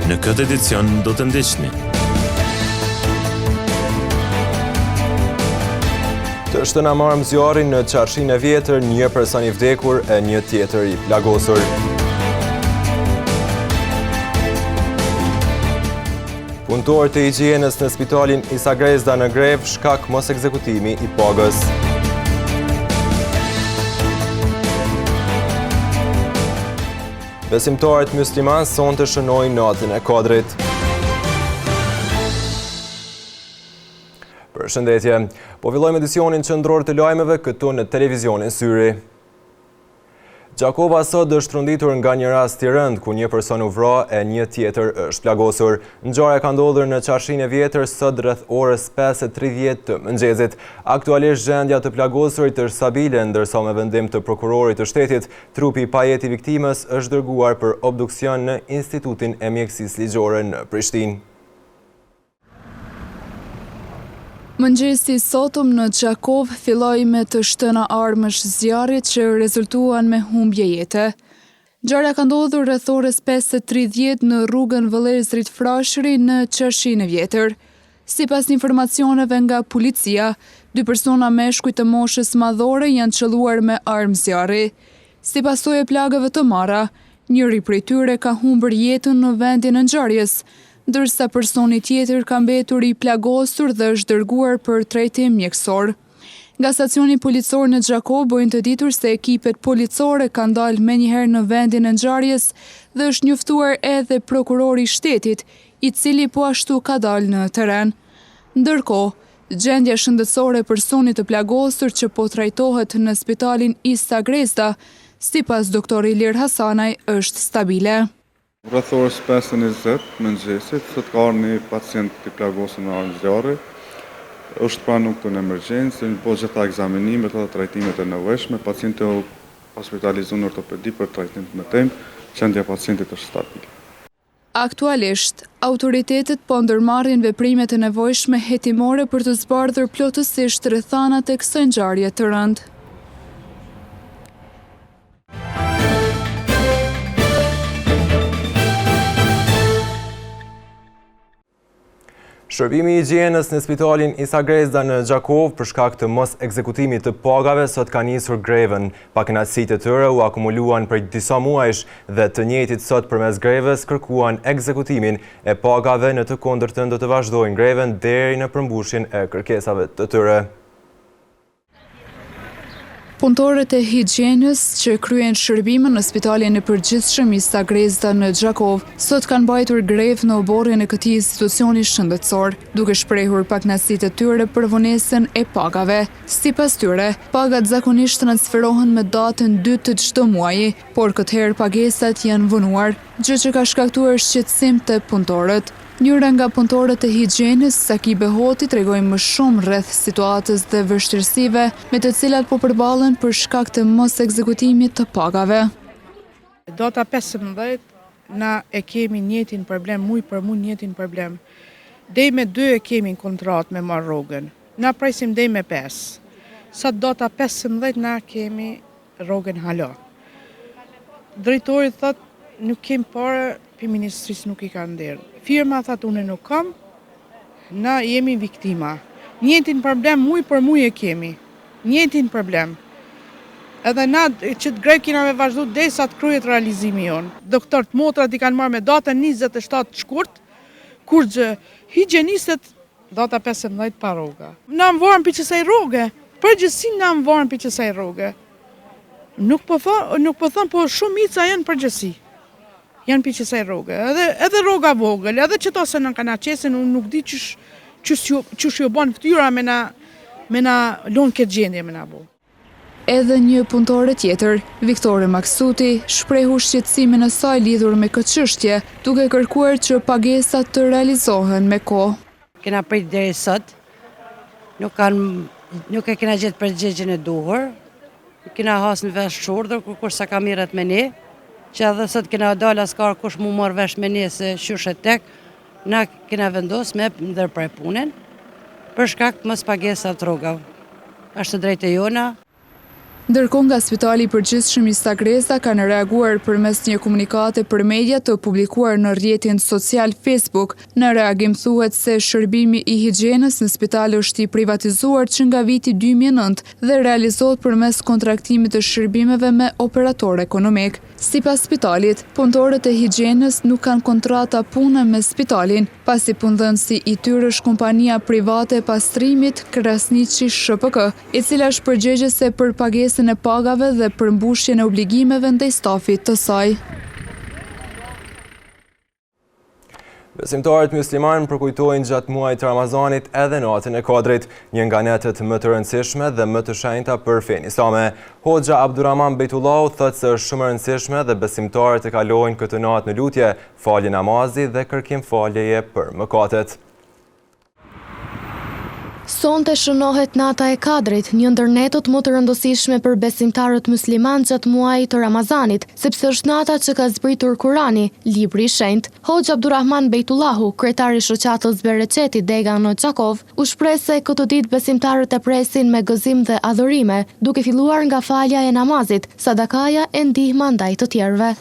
Në këtë edicion do të ndiqni. Të shtëna marrëm zjarrin në Çarshinë e Vjetër, një person i vdekur e një tjetër i plagosur. Punëtorët e higjienës në spitalin Isa Grezda në grev shkak mos ekzekutimi i pagës. Besimtarët musliman sonte shënojnë natën e Kadrit. Përshëndetje, po fillojmë edicionin qendror të lajmeve këtu në televizionin Syri. Gjakova sot është runditur nga një rast i rënd ku një person u vra e një tjetër është plagosur. Ngjarja ka ndodhur në Çarshinë e Vjetër sot rreth orës 5:30 të mëngjesit. Aktualisht gjendja të plagosurit është stabile, ndërsa me vendim të prokurorit të shtetit, trupi i pajet i viktimës është dërguar për obduksion në Institutin e Mjekësisë Ligjore në Prishtinë. Mëngjesi sotëm në Gjakov filloi me të shtëna armësh zjarrit që rezultuan me humbje jete. Ngjarja ka ndodhur rreth orës 5:30 në rrugën Vëllezrit Frashëri në Çarshinë e Vjetër. Sipas informacioneve nga policia, 2 persona meshkuj të moshës madhore janë qelluar me armë zjarri. Si pasojë e plagëve të marra, njëri prej tyre ka humbur jetën në vendin e ngjarjes, ndërsa personi tjetër ka mbetur i plagosur dhe është dërguar për trajtim mjekësor. Nga stacioni policor në Gjakov bojnë të ditur se ekipet policore kanë dalë menjëherë në vendin e ngjarjes dhe është njoftuar edhe prokurori i shtetit, i cili po ashtu ka dalë në terren. Ndërkohë, gjendja shëndetësore e personit të plagosur që po trajtohet në spitalin Isa Grezda, sipas doktor Ilir Hasanaj, është stabile. Rreth orës 5:20 mëngjesit, sot ka ardhur një pacient i plagosur me armë zjarri. Është pranuar këtu në emergjencë, po gjitha ekzaminimet dhe trajtimet e nevojshme. Pacienti u hospitalizuar në ortopedi për trajtim të mëtejmë, gjendja e pacientit është stabile. Aktualisht, autoritetet po ndërmarrin veprimet e nevojshme hetimore për të zbardhur plotësisht rrethanat e kësaj ngjarje të rëndë. Shërbimi i higjienës në spitalin Isa Grezda në Gjakov për shkak të mos ekzekutimit të pagave sot ka nisur greven. Pakënaqësitë e tyre u akumuluan për disa muajsh dhe të njëjtit sot përmes greves kërkuan ekzekutimin e pagave, në të kundërtën do të vazhdojnë greven deri në përmbushjen e kërkesave të tyre. Punëtorët e higjienës që kryen shërbime në spitalin e përgjithshëm Isa Grezda në Gjakov sot kanë mbajtur grevë në oborrin e këtij institucioni shëndetësor, duke shprehur pakënaqësitë e tyre për vonesën e pagave. Sipas tyre, pagat zakonisht transferohen me datën 2 të çdo muaji, por këtë herë pagesat janë vonuar, gjë që ka shkaktuar shqetësim te punëtorët. Njëra nga punëtorët e higjienës, Saki Behoti, tregoi më shumë rreth situatës dhe vështirësive me të cilat po përballen për shkak të mos ekzekutimit të pagave. Data 15 na e kemi njëtin problem, muj për muj njëtin problem. Dej me 2 e kemi në kontratë me marrë rrogën. Na presim dej me 5. Sa data 15 na kemi rrogën hala. Drejtori thot nuk kemi parë, për ministrisë nuk i ka nderë. Firma thot unë nuk kam, na jemi viktima. Njëtin problem muj për muj e kemi. Njëtin problem. Edhe na që të grek kina me vazhdu dhe sa të kryet realizimi jonë. Doktorët motrat i kanë marrë me datën 27 shkurt, kur gjë higjienistët data 15 pa rroga. Na më varën për qësaj rroge, përgjësin na më varën për qësaj rroge. Nuk po thon, po shumica janë përgjësi. Janë për qësaj rroge, edhe rroga vogël, edhe që to se në kanë qesin, unë nuk di qësh jo bon ftyra me na lonë këtë gjendje me na bo. Edhe një punëtore tjetër, Viktore Maksuti, shprehu shqetësimin e saj lidhur me këtë çështje, duke kërkuar që pagesat të realizohen me kohë. Kena prit deri sot, nuk e kena gjetë përgjigjen e duhur, kena hasë në vesh shurdër, kur sa ka mirët me ne, që edhe sot kena dalë askar kush mu marrë vesh me ne se qysh e tek, na kena vendos me ndërprej punën, për shkak mos pagesat rrogave. Është drejtë e jona. Ndërkohë nga Spitali i Përgjithshëm i Sagreza kanë reaguar përmes një komunikate për media të publikuar në rrjetin social Facebook. Në reagim thuhet se shërbimi i higjienës në spital është i privatizuar që nga viti 2009 dhe realizohet përmes kontraktimit të shërbimeve me operator ekonomik. Sipas spitalit, punëtorët e higjienës nuk kanë kontrata pune me spitalin, pasi punëdhënësi i tyre është kompania private e pastrimit Krasniqi SHPK, e cila është përgjegjëse për pagesën e pagave dhe përmbushjen e obligimeve ndaj stafit të saj. Besimtarët muslimanë përkujtojnë gjatë muajit Ramazanit edhe natën e Kadrit, një nga netët më të rëndësishme dhe më të shenjta për fenë islame. Hoxha Abdurrahman Bejtullahu thotë se është shumë e rëndësishme dhe besimtarët e kalojnë këtë natë në lutje, falje namazi dhe kërkim faljeje për mëkatet. Sonte shënohet nata e Kadrit, një ndër netët më të rëndësishme për besimtarët musliman gjatë muajit të Ramazanit, sepse është nata që ka zbritur Kurani, libri i shenjtë. Hoxha Abdurrahman Bejtullahu, kryetari i shoqatës Bereqeti Dega në Çakov, u shpreh se këtë ditë besimtarët e presin me gëzim dhe adhurime, duke filluar nga falja e namazit, sadakaja e ndihma ndaj të tjerëve.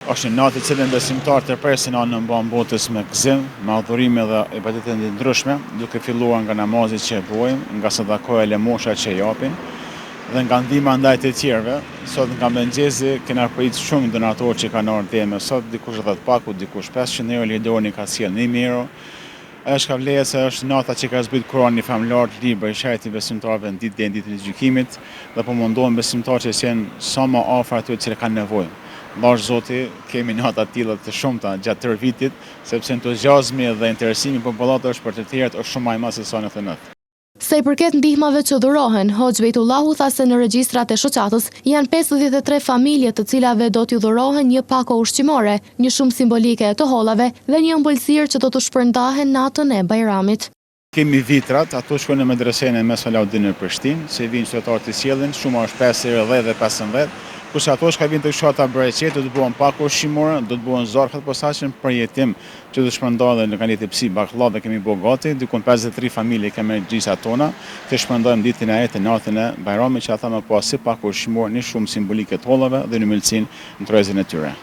Është një natë cilën besimtarët e presin anë mban botës me gëzim, me adhurime dhe ibadete të ndryshme, duke filluar nga namazit që e bojmë, nga sadakoja e lëmosha që e japin, dhe nga ndihma ndaj të tjerëve. Sot nga mëngjesi kena prit shumë donatorë që kanë ardhur deri më sot, dikush 10 paku, dikush 500 euro, Lidoni ka sjell 1000 euro. Është ka vlerë se është nata që ka zbrit Kurani famlar, libri i shajtit besimtarëve në ditën e gjykimit, dhe po mundohen besimtarët që janë sa më afër atyre që kanë nevojë. Bash Zoti, kemi nata të tilla të shumta gjatë tërë vitit, sepse entuziazmi dhe interesimi popullat është për të tjerët është shumë më i madh se sa në të natë. Sa i përket ndihmave që dhurohen, Hoxha Bejtullahu tha se në regjistrat e shoqatës janë 53 familje të cilave do t'ju dhurohen një pako ushqimore, një shumë simbolike e të hollave dhe një ëmbëlsirë që do të shpërndahen natën e Bajramit. Kemi vitrat, ato shkojnë në medresene me Salaudin në Prishtinë, se vinë qytetarë të sjellin, shumë është 5 dhe 15. Kurse ato që vinë të fshata Bereqet, do të bëhen pako ushqimore, do të bëhen zarfat posaçëm për jetim që do të shpërndahen në kanite psi bakllave kemi bërë gati, dikon 53 familje kemi gjysat tona, të shpërndajmë ditën e ajet natën e Bajramit që ata më pas si pako ushqimor, një shumë simbolike të hollave dhe në mëlçin në trezën e tyre.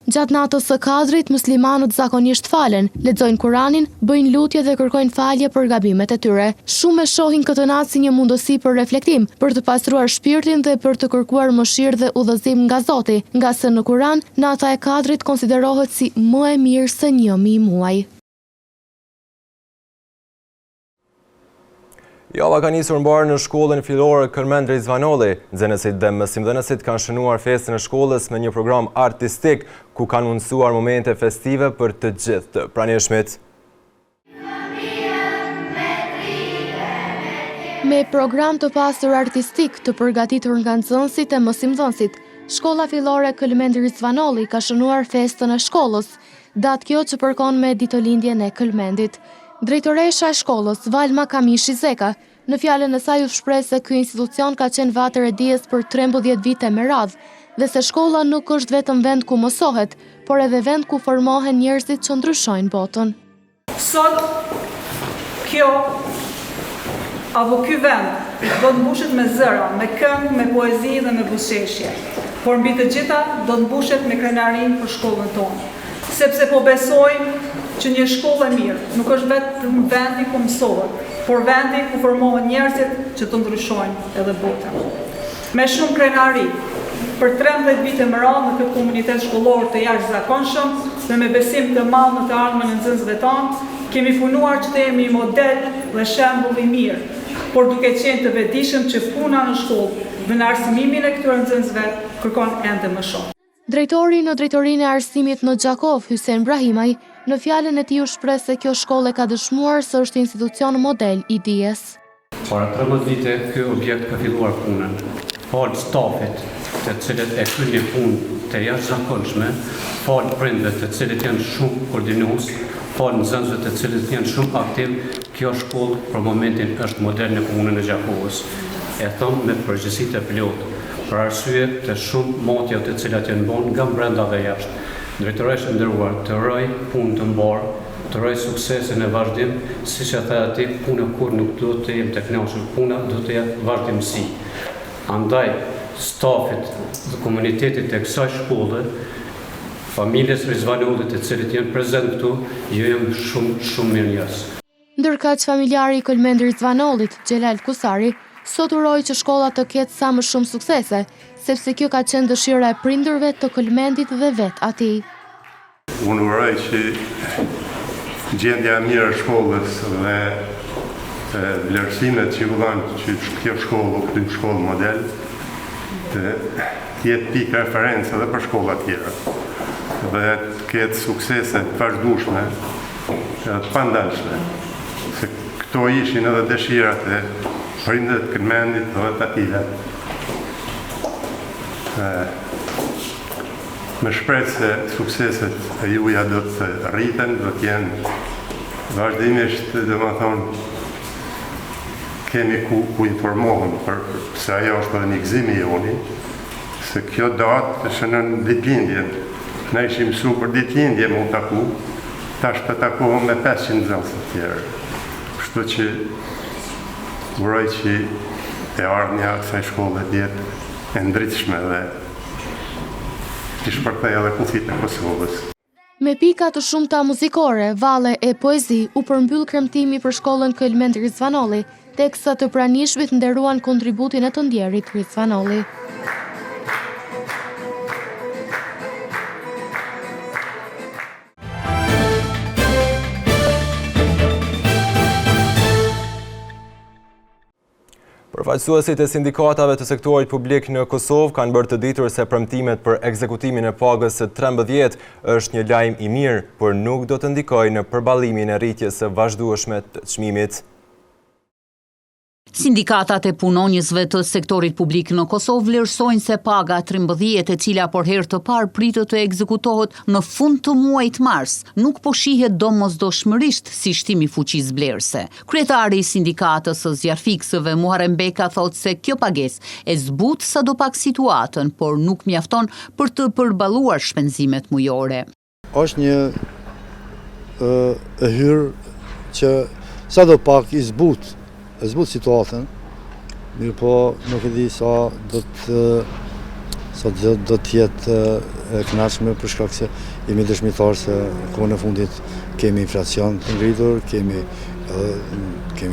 Gjatë natës së Kadrit, muslimanët zakonisht falen, lexojnë Kuranin, bëjnë lutje dhe kërkojnë falje për gabimet e tyre. Shumë e shohin këtë natë si një mundësi për reflektim, për të pastruar shpirtin dhe për të kërkuar mëshirë dhe udhëzim nga Zoti, nga se në Kuran, nata e Kadrit konsiderohet si më e mirë se 1000 muaj. Java ka nisur mbarë në shkollën fillore Kërmend Rizvanolli. Nxënësit dhe mësimdhënësit kanë shënuar festën e shkollës me një program artistik ku kanë mundësuar momente festive për të gjithë të pranishmit. Me program të pastër artistik të përgatitur nga nxënësit e mësimdhënësit, shkolla fillore Kërmend Rizvanolli ka shënuar festën e shkollës, datë kjo që përkon me ditëlindjen e Kërmendit. Drejtoresha e shkollës, Valma Kamishi Zeka, në fjalën e saj u shpreh se ky institucion ka qenë vatër e dijes për 13 vite me radhë dhe se shkolla nuk është vetëm vend ku mësohet, por edhe vend ku formohen njerëzit që ndryshojnë botën. Sot kjo apo ky vend do të mbushet me zëra, me këngë, me poezi dhe me buzëqeshje, por mbi të gjitha do të mbushet me krenarinë për shkollën tonë, sepse po besojmë që një shkollë e mirë nuk është vetëm vendi ku mësohet, por vendi ku formohen njerëzit që të ndryshojnë edhe botën. Me shumë krenari, për 13 vite më radhë në këtë komunitet shkollor të jashtëzakonshëm dhe me besim të madh në të ardhmen e nxënësve tanë, kemi punuar që të jemi model dhe shembull i mirë, por duke qenë të vetëdijshëm që puna në shkollë dhe në arsimimin e këtyre nxënësve kërkon ende më shumë. Drejtori në drejtorinë e arsimit në Gjakov, Hysen Brahimaj, në fjalën e tij u shpreh se kjo shkollë ka dëshmuar se është institucion model i dijes. Para 13 vite ky objekt ka filluar punën. Falë stafit të cilët e kryen një punë të jashtëzakonshme, falë prindëve të cilët janë shumë koordinues, falë nxënësve të cilët janë shumë aktiv, kjo shkollë për momentin është model në punën e Gjakovës. E them me përgjegjësi të plotë, për arsye të shumë motja të cilat janë bën nga brenda dhe jashtë. Drejtoresh e nderuar, të rroj punë të mbarë, të rroj suksesin e vazhdim, siç e tha aty, puna kur nuk do të jem të kënaqur, puna do të jetë vazhdimsi. Andaj stafit dhe komunitetit e kësaj shkolle, familjes Rizvanollit e cilët janë prezent këtu, ju jam shumë mirë njerëz. Ndërkaq familjari i Këlmend Rizvanollit, Xhelal Kusari, sot uroi që shkolla të ketë sa më shumë suksese, sepse kjo ka qenë dëshira e prindërve të Këlmendit dhe vet atij. Unë uroj që gjendja e mirë e shkollës dhe vlerësimet që vëllan që kjo shkollë, këtë shkollë model, të jetë pikë referencë edhe për shkolla tjera dhe të ketë suksese të vazhdueshme, të pandalshme. Se këto ishin edhe dëshirat e prindëve të Këlmendit dhe të ative. Me shpresë se sukseset e juja do të rriten, do të jenë vazhdimisht, dhe më thonë, kemi ku informohen, se ajo është edhe një gëzimi joni, se kjo datë shënën ditëlindjen. Ne ishim mësu për ditëlindje më taku, tash të takohëm me 500 nxënës të tjerë. Kështu që uroj që e ardhmja kësaj shkolle të jetë e ndritshme dhe të shpërthej edhe kufit e Kosovës. Me pika të shumta muzikore, valle e poezi u përmbyll kremtimi për shkollën Këlmend Rizvanolli, teksa të pranishmit nderuan kontributin e të ndjerit Rizvanolli. Përfaqësuesit e sindikatave të sektorit publik në Kosovë kanë bërë të ditur se premtimet për ekzekutimin e pagës së 13 është një lajm i mirë, por nuk do të ndikojë në përballimin e rritjes së vazhdueshme të çmimit. Sindikatat e punonjësve të sektorit publik në Kosovë vlerësojnë se paga 13, e cila për herë të parë pritet të ekzekutohet në fund të muajit mars, nuk po shihet domosdoshmërisht si shtimi fuqisë blerëse. Kryetari i sindikatës së zjarfikësve Muharrem Beka thotë se kjo pagesë e zbut sadopak situatën, por nuk mjafton për të përballuar shpenzimet mujore. Është një hyrë që sadopak i zbut situatën, mirë po nuk e di sa do të jetë e kënaqshme për shkak se jemi dëshmitar se kohën e fundit kemi inflacion të ngritur, kemi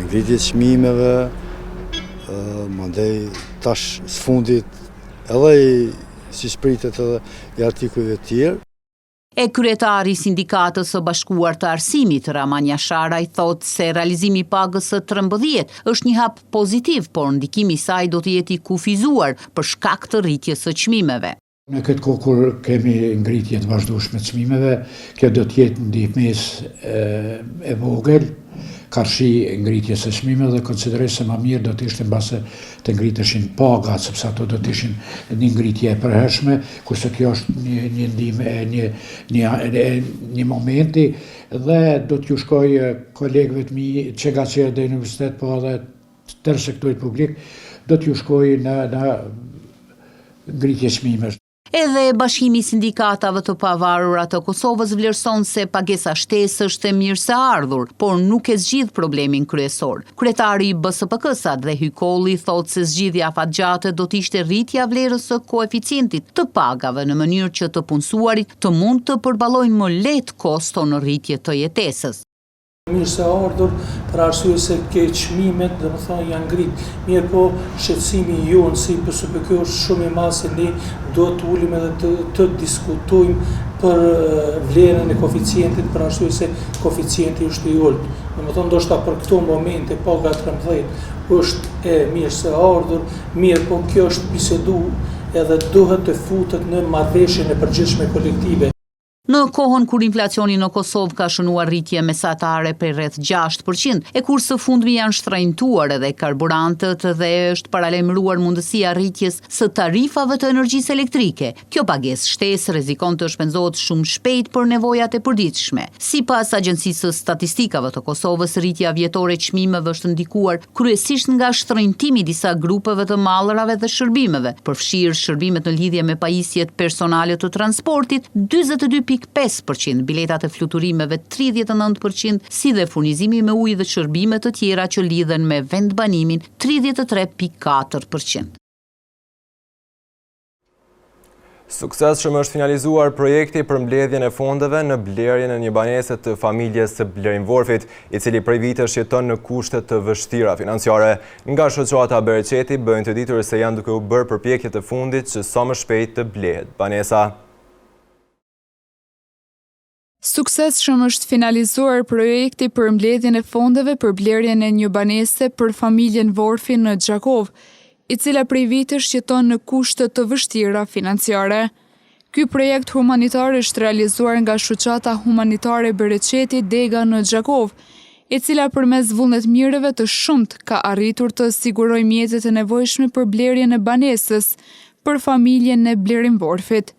ngritje të çmimeve, mandej tash sfundit edhe si shpritet edhe i artikujve të tjerë. E kryetari i sindikatës së bashkuar të arsimit, Raman Jasharaj, thotë se realizimi i pagës së 13 është një hap pozitiv, por ndikimi i saj do të jetë i kufizuar për shkak të rritjes së çmimeve. Në këtë kohë kur kemi ngritje të vazhdueshme të çmimeve, kjo do të jetë ndihmëse e vogël karshi ngritjes së çmimeve dhe konsideroj se më mirë do të ishte mbase të ngriteshin pagat, sepse ato do të ishin një ngritje e përhershme, kurse kjo është një ndihmë një momenti dhe do t'ju shkoj kolegëve të mi që nga qërë dhe universitet, po edhe tërë sektorit publik, do t'ju shkoj në ngritje çmimesh. Edhe Bashkimi i Sindikatave të Pavarura të Kosovës vlerëson se pagesa shtesë është e mirë se ardhur, por nuk e zgjidh problemin kryesor. Kryetari i BSPK-s dhe Hykolli thotë se zgjidhja afatgjate do të ishte rritja vlerës së koeficientit të pagave në mënyrë që të punësuarit të mund të përballojnë më lehtë koston në rritje të jetesës. Mirë se ardhur për arsye se ke çmimet, domethënë janë ngrit. Mirë po shqetësimi jonë si BSPK është shumë i madh se ne do të ulim edhe të diskutojmë për vlerën e koeficientit për arsye se koeficienti është i ulët. Domethënë ndoshta për këto momente paga 13 është e mirë se ardhur, mirë po kjo është bisedu edhe duhet të futet në marrëveshjen e përgjithshme kolektive. Në kohën kur inflacioni në Kosovë ka shënuar rritje mesatare për rreth 6%, e kur së fundmi janë shtrajntuar edhe karburantët dhe është paralajmëruar mundësia rritjes së tarifave të energjisë elektrike, kjo pagesë shtesë rrezikon të shpenzohet shumë shpejt për nevojat e përditshme. Sipas Agjencisë së Statistikave të Kosovës, rritja vjetore e çmimeve është ndikuar kryesisht nga shtrajntimi i disa grupeve të mallrave dhe shërbimeve, përfshirë shërbimet në lidhje me pajisjet personale të transportit 42.5%, biletat e fluturimeve 39%, si dhe furnizimi me ujë dhe shërbime të tjera që lidhen me vendbanimin 33.4%. Suksesshëm është finalizuar projekti për mbledhjen e fondeve në blerjen e një banese të familjes së Blerimvorfit, i cili prej vitesh jeton në kushte të vështira financiare. Nga shoqata Bereqeti bëjnë të ditur se janë duke u bërë përpjekje të fundit që sa më shpejt të blehet banesa. Suksesshëm është finalizuar projekti për mbledhjen e fondeve për blerjen e një banese për familjen Vorfi në Gjakov, i cila prej vitesh jeton në kushte të vështira financiare. Ky projekt humanitar është realizuar nga shoqata humanitare Bereqeti Dega në Gjakov, e cila përmes vullnetmirëve të shumt ka arritur të sigurojë mjetet e nevojshme për blerjen e banesës për familjen e Blerimvorfit.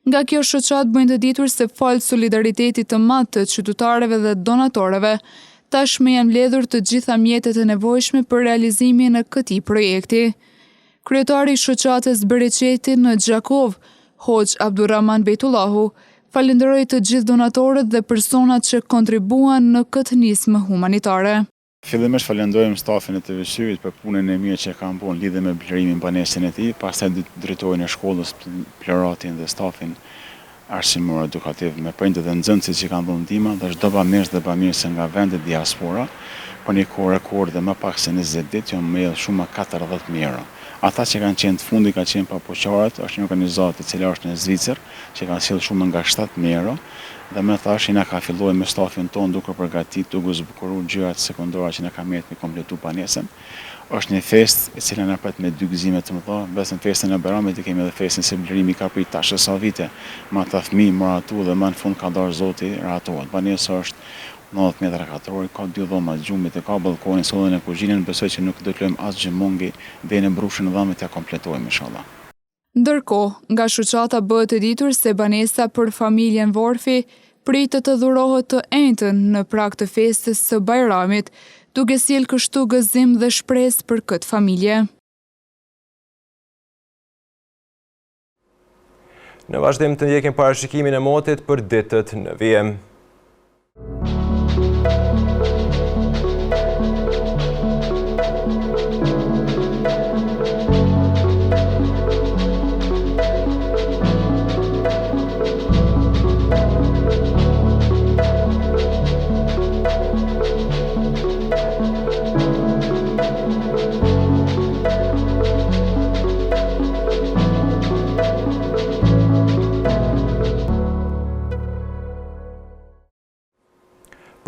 Nga kjo shoqat bëjnë të ditur se falë solidaritetit të madh të qytetarëve dhe donatorëve, tashmë janë mbledhur të gjitha mjetet e nevojshme për realizimin e këtij projekti. Kryetari i shoqatës Bereqeti në Gjakov, Hoxh Abdurrahman Bejtullahu, falenderoi të gjithë donatorët dhe personat që kontribuan në këtë nismë humanitare. Fillimisht falenderojmë stafin e TV-s për punën e mirë që kanë bërë lidhje me blerimin banesën e tij, pastaj drejtorin e shkollës, plerotin dhe stafin arsimor edukativ me prindërit dhe nxënësit që kanë dhënë ndihmë dhe çdo bamirës dhe bamirëse nga vendet diaspora, për një kohë rekord dhe më pak se 20 ditë janë mbledhur shumë 40.000 euro. Ata që kanë qenë të fundi kanë qenë papoqarët, është një organizatë e cila është në Zvicër, që kanë sjellë shumë nga 7.000 euro, dhe më thash na ka filluar me stafin ton duke përgatitur, duke zbukuruar gjërat sekondare që na ka mbetë me kompletu banesën. Është një festë e cila na pret me dy gëzime të mëdha, besën festën e Bayramit i kemi edhe festën se blerimi ka prit tash sa vite, me ata fëmijë moratu dhe më në fund ka dorë Zoti ratohet. Banesa është 90 metra katror, ka 2 dhoma gjumit, ka balkonin, sallën e kuzhinën, besoj që nuk do të lëm asgjë mungi dhe në brushën e dhomit ja kompletojmë inshallah. Ndërkohë, nga shoqata bëhet e ditur se banesa për familjen Vorfi pritet të dhurohet të njëjtën në prag të festës së Bayramit, duke sjellë kështu gëzim dhe shpresë për këtë familje. Në vazhdim të ndjekim parashikimin e motit për ditët në vijim.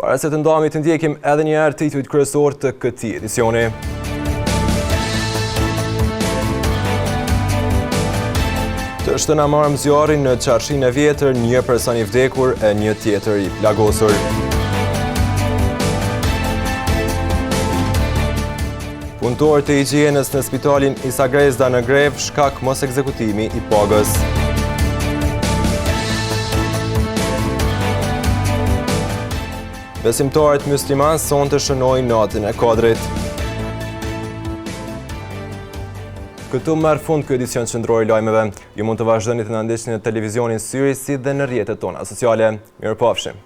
Para se të ndahemi të ndjekim edhe një herë titujt kryesor të këtij edicioni. Të shtëna marrëm zjarrin në Qarshinë e Vjetër, një person i vdekur e një tjetër i plagosur. Punëtorët e higjienës në spitalin Isa Grezda në grev shkak mos ekzekutimi i pagës. Besimtarët musliman sonte shënojnë natën e Kadrit. Këtu merr fund ky edicion qendror i lajmeve. Ju mund të vazhdoni të na ndjeqni në televizionin Syri si dhe në rrjetet tona sociale. Mirupafshim.